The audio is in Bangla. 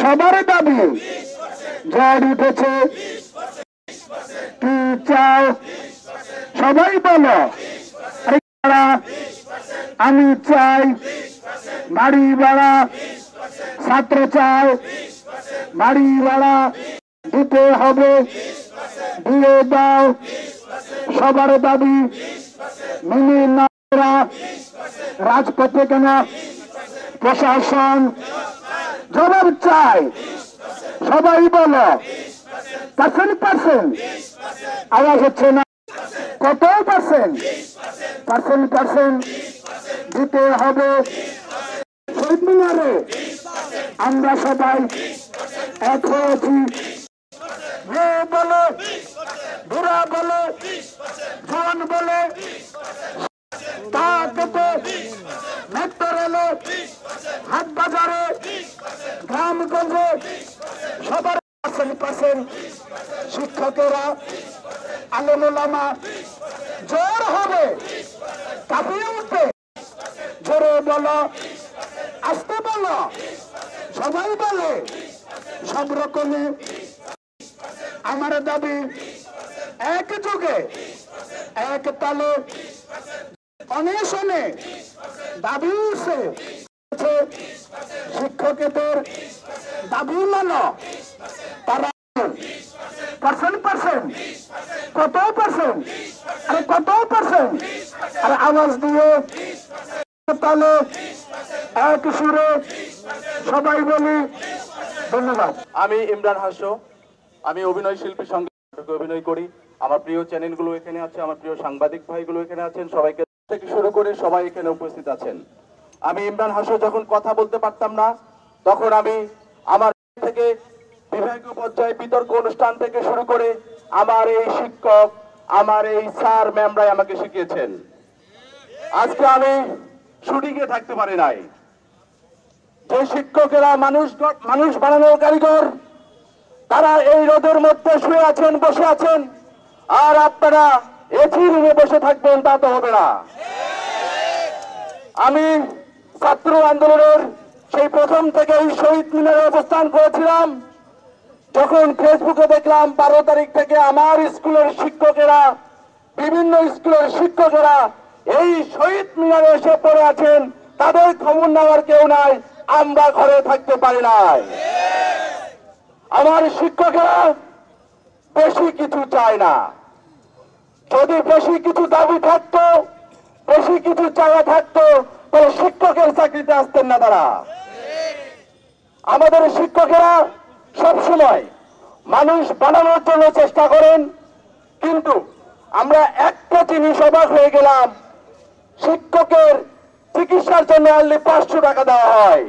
সবার দাবি ঝড় উঠেছে, কি চাও সবাই বলো। আমি চাই বাড়ি ভাড়া, ছাত্র চাই বাড়ি ভাড়া দিতে হবে, দিয়ে দাও সবার দাবি মেনে না। রাজপথে কেন প্রশাসন জবাব চাই, সবাই বলো। পার্সেন্ট আওয়াজ হচ্ছে না, কত পার্সেন্ট দিতে হবে। শহীদ মিনারে আমরা সবাই এক হয়েছি, মেয়ে বলে বুড়া বলে জওয়ান বলে তা থেকে মেট্রো রেলে, হাট বাজারে, গ্রামগঞ্জে সবার পার্সেন্ট শিক্ষকেরা, আলেম ওলামা জোর হবে, কাঁপিয়ে উঠবে। জোরে বলো, আসতে বলো, সবাই বলে সব রকমে আমার দাবি এক যুগে এক তালে অনেশনে দাবি উঠছে। শিক্ষকদের দাবি মানো, তারা পার্সেন্ট কত পার্সেন্ট, আরে কত পার্সেন্ট, আর আওয়াজ দিয়ে তাহলে এক সুরে সবাই বলি। ধন্যবাদ। আমি ইমরান হাসো, আমি অভিনয় শিল্পীর সঙ্গে অভিনয় করি। আমার প্রিয় চ্যানেলগুলো এখানে আছে, আমার প্রিয় সাংবাদিক ভাইগুলো এখানে আছেন, সবাইকে থেকে শুরু করে সবাই এখানে উপস্থিত আছেন। আমি ইমরান হাসো যখন কথা বলতে পারতাম না, তখন আমি আমার থেকে বিভাগীয় পর্যায়ে বিতর্ক অনুষ্ঠান থেকে শুরু করে আমার এই শিক্ষক, আমার এই স্যার ম্যামরাই আমাকে শিখিয়েছেন। আজকে আমি শুটিংয়ে থাকতে পারি নাই। যে শিক্ষকেরা মানুষ বানানোর কারিগর, তারা এই রোদের মধ্যে শুয়ে আছেন, বসে আছেন, আর আপনারা এসি রুমে বসে থাকবেন, তা তো হবে না। আমি ছাত্র আন্দোলনের সেই প্রথম থেকে শহীদ মিনারে অবস্থান করেছিলাম। যখন ফেসবুকে দেখলাম 12 তারিখ থেকে আমার স্কুলের শিক্ষকেরা, বিভিন্ন স্কুলের শিক্ষকেরা এই শহীদ মিনারে এসে পড়ে আছেন, তাদের খবর নেওয়ার কেউ নাই, আমরা ঘরে থাকতে পারি নাই। আমার শিক্ষকেরা বেশি কিছু চায় না। যদি বেশি কিছু দাবি থাকতো, বেশি কিছু চাওয়া থাকতো, তাহলে শিক্ষকের চাকরিতে আসতেন না তারা। আমাদের শিক্ষকেরা সবসময় মানুষ বানানোর জন্য চেষ্টা করেন, কিন্তু আমরা একটা জিনিস অবাক হয়ে গেলাম, শিক্ষকের চিকিৎসার জন্য অনলি 500 টাকা দেওয়া হয়।